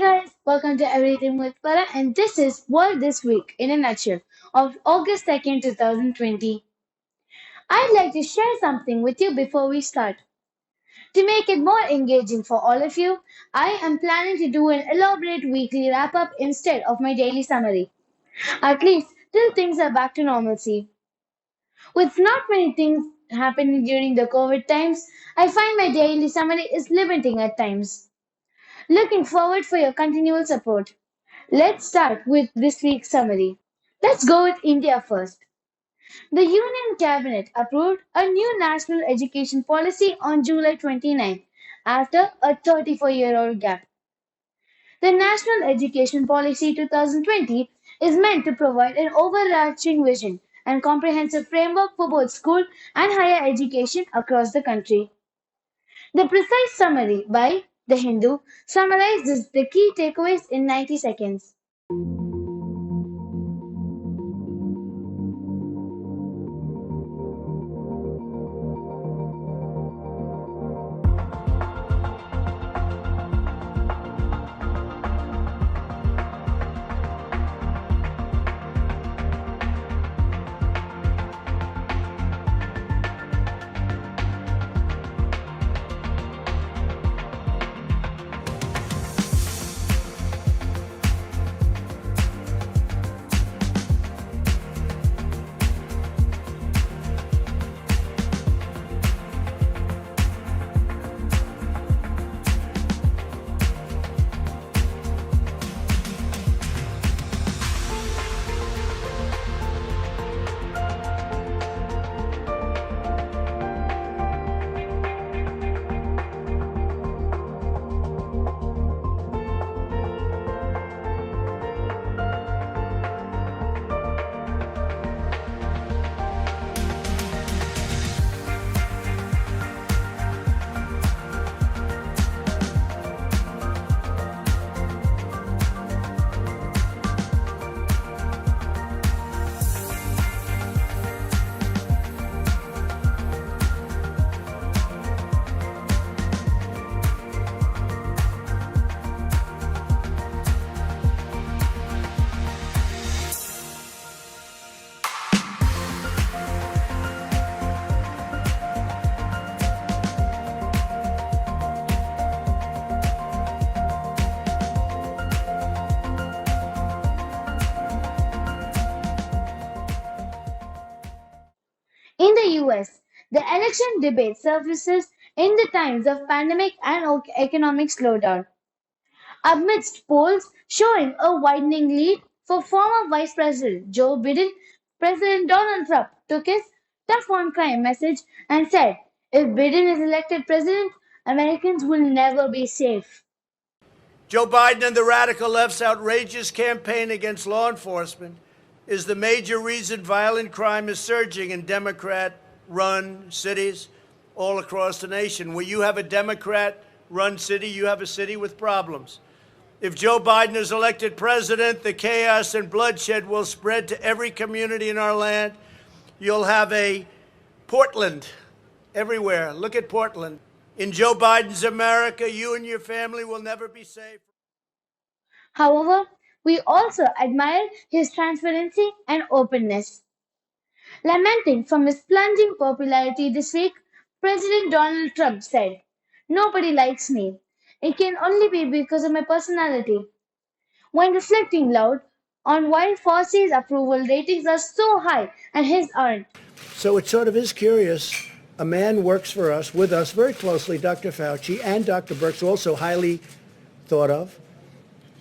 Guys, welcome to Everything with Para, and this is World This Week in a nutshell of August 2nd, 2020. I'd like to share something with you before we start. To make it more engaging for all of you, I am planning to do an elaborate weekly wrap up instead of my daily summary, at least till things are back to normalcy. With not many things happening during the COVID times, I find my daily summary is limiting at times. Looking forward for your continual support. Let's start with this week's summary. Let's go with India first. The Union Cabinet approved a new national education policy on July 29 after a 34-year-old gap. The National Education Policy 2020 is meant to provide an overarching vision and comprehensive framework for both school and higher education across the country. The precise summary by The Hindu summarizes the key takeaways in 90 seconds. In the US, the election debate surfaces in the times of pandemic and economic slowdown. Amidst polls showing a widening lead for former Vice President Joe Biden, President Donald Trump took his tough on crime message and said, if Biden is elected president, Americans will never be safe. Joe Biden and the radical left's outrageous campaign against law enforcement is the major reason violent crime is surging in Democrat-run cities all across the nation. Where you have a Democrat-run city, you have a city with problems. If Joe Biden is elected president, the chaos and bloodshed will spread to every community in our land. You'll have a Portland everywhere. Look at Portland. In Joe Biden's America, you and your family will never be safe. However, we also admire his transparency and openness. Lamenting from his plunging popularity this week, President Donald Trump said, nobody likes me. It can only be because of my personality. When reflecting loud on why Fauci's approval ratings are so high and his aren't. So it sort of is curious. A man works for us, with us very closely, Dr. Fauci and Dr. Birx, also highly thought of.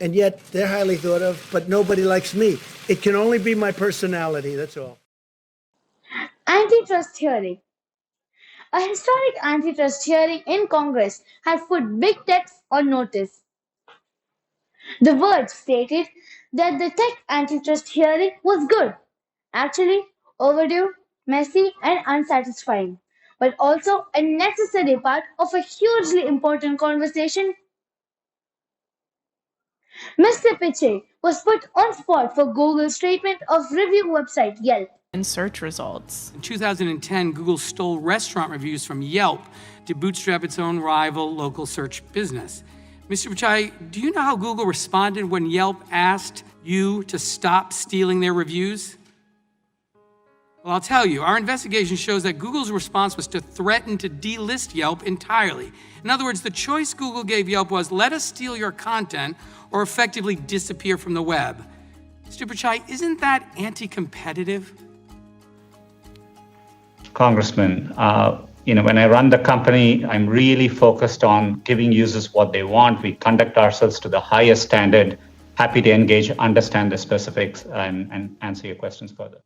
And yet they're highly thought of, but nobody likes me. It can only be my personality, that's all. Antitrust hearing. A historic antitrust hearing in Congress has put big techs on notice. The words stated that the tech antitrust hearing was good, actually overdue, messy, and unsatisfying, but also a necessary part of a hugely important conversation. Mr. Pichai was put on spot for Google's treatment of review website Yelp. In search results. In 2010, Google stole restaurant reviews from Yelp to bootstrap its own rival local search business. Mr. Pichai, do you know how Google responded when Yelp asked you to stop stealing their reviews? Well, I'll tell you, our investigation shows that Google's response was to threaten to delist Yelp entirely. In other words, the choice Google gave Yelp was let us steal your content or effectively disappear from the web. Mr. Pichai, isn't that anti-competitive? Congressman, when I run the company, I'm really focused on giving users what they want. We conduct ourselves to the highest standard. Happy to engage, understand the specifics, and answer your questions further.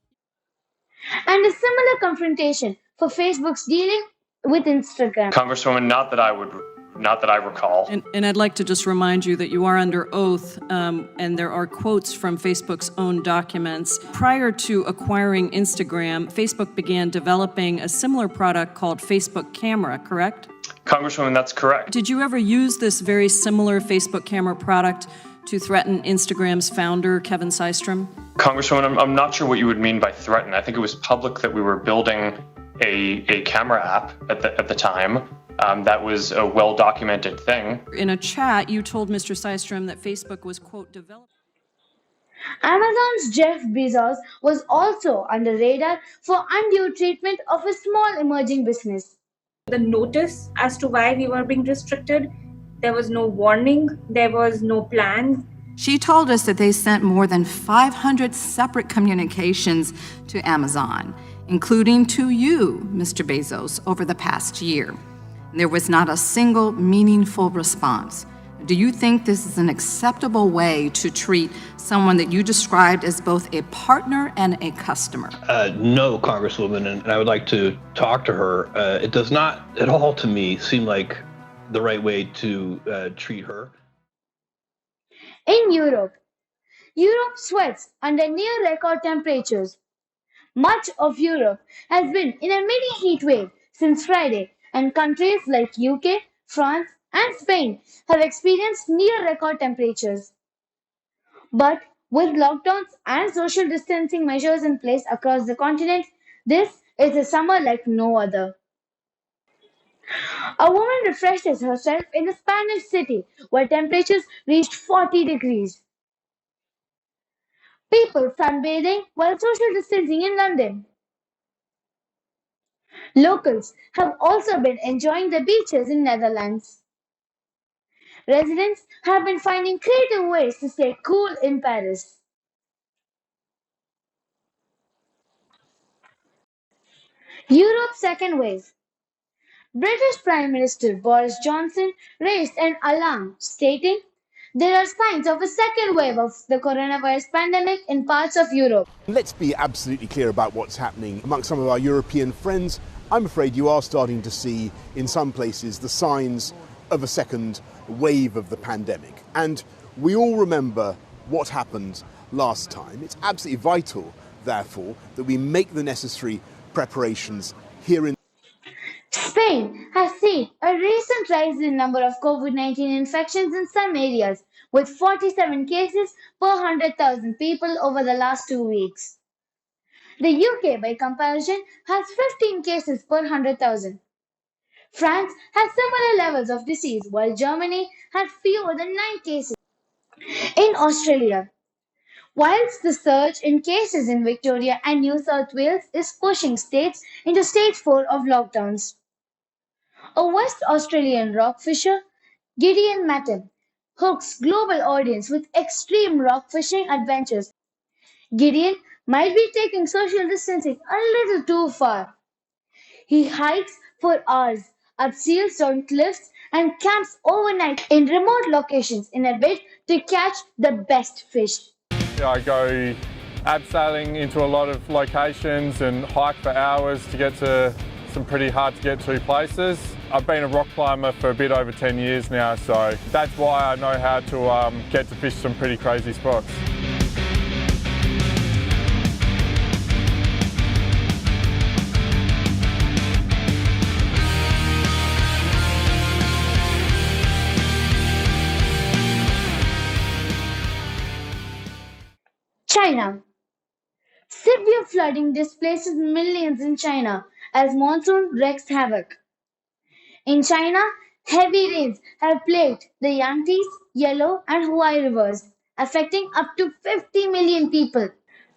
And a similar confrontation for Facebook's dealing with Instagram. Congresswoman, not that I recall. And I'd like to just remind you that you are under oath, and there are quotes from Facebook's own documents. Prior to acquiring Instagram, Facebook began developing a similar product called Facebook Camera, correct? Congresswoman, that's correct. Did you ever use this very similar Facebook Camera product to threaten Instagram's founder, Kevin Systrom? Congresswoman, I'm not sure what you would mean by threaten. I think it was public that we were building a camera app at the time. That was a well-documented thing. In a chat, you told Mr. Systrom that Facebook was, quote, developing. Amazon's Jeff Bezos was also under radar for undue treatment of a small emerging business. The notice as to why we were being restricted, there was no warning, there was no plan. She told us that they sent more than 500 separate communications to Amazon, including to you, Mr. Bezos, over the past year. There was not a single meaningful response. Do you think this is an acceptable way to treat someone that you described as both a partner and a customer? No, Congresswoman, and I would like to talk to her. It does not at all to me seem like the right way to treat her. In Europe sweats under near record temperatures. Much of Europe has been in a mini heat wave since Friday, and countries like UK, France, and Spain have experienced near record temperatures. But with lockdowns and social distancing measures in place across the continent, this is a summer like no other. A woman refreshes herself in a Spanish city where temperatures reached 40 degrees. People sunbathing while social distancing in London. Locals have also been enjoying the beaches in Netherlands. Residents have been finding creative ways to stay cool in Paris. Europe's second wave. British Prime Minister Boris Johnson raised an alarm, stating there are signs of a second wave of the coronavirus pandemic in parts of Europe. Let's be absolutely clear about what's happening amongst some of our European friends. I'm afraid you are starting to see, in some places, the signs of a second wave of the pandemic. And we all remember what happened last time. It's absolutely vital, therefore, that we make the necessary preparations here in Spain has seen a recent rise in number of COVID-19 infections in some areas, with 47 cases per 100,000 people over the last 2 weeks. The UK, by comparison, has 15 cases per 100,000. France has similar levels of disease, while Germany had fewer than 9 cases. In Australia, whilst the surge in cases in Victoria and New South Wales is pushing states into stage 4 of lockdowns, a West Australian rock fisher, Gideon Matten, hooks global audience with extreme rock fishing adventures. Gideon might be taking social distancing a little too far. He hikes for hours up seals on cliffs and camps overnight in remote locations in a bid to catch the best fish. I go abseiling into a lot of locations and hike for hours to get to some pretty hard to get to places. I've been a rock climber for a bit over 10 years now, so that's why I know how to get to fish some pretty crazy spots. China. Severe flooding displaces millions in China as monsoon wreaks havoc. In China, Heavy rains have plagued the Yangtze, Yellow, and Huai rivers, affecting up to 50 million people.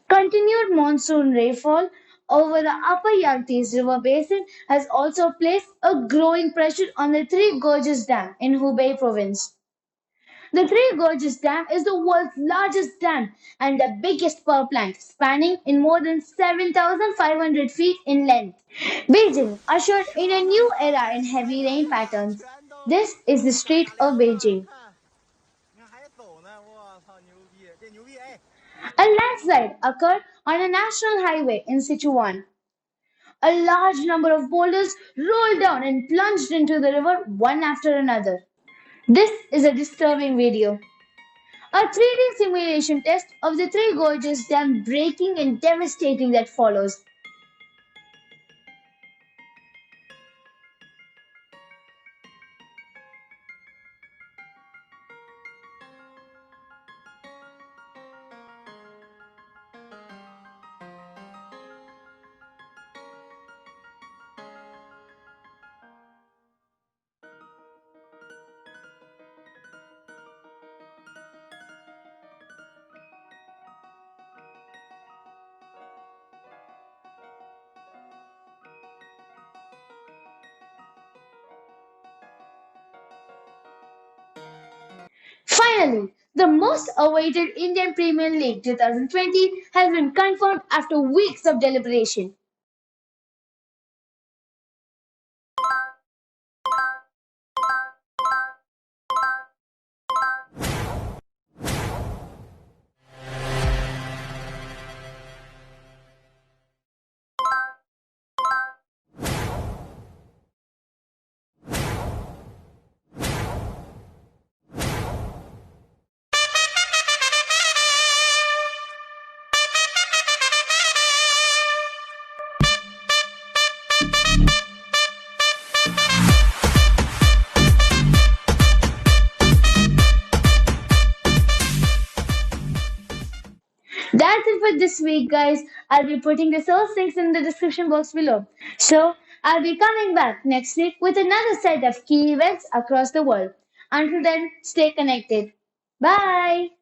Continued monsoon rainfall over the upper Yangtze River basin has also placed a growing pressure on the Three Gorges Dam in Hubei province. The Three Gorges Dam is the world's largest dam and the biggest power plant, spanning in more than 7,500 feet in length. Beijing ushered in a new era in heavy rain patterns. This is the street of Beijing. A landslide occurred on a national highway in Sichuan. A large number of boulders rolled down and plunged into the river one after another. This is a disturbing video. A 3D simulation test of the Three Gorges Dam breaking and devastating that follows. Finally, the most awaited Indian Premier League 2020 has been confirmed after weeks of deliberation. That's it for this week, guys. I'll be putting the source links in the description box below. So, I'll be coming back next week with another set of key events across the world. Until then, stay connected. Bye!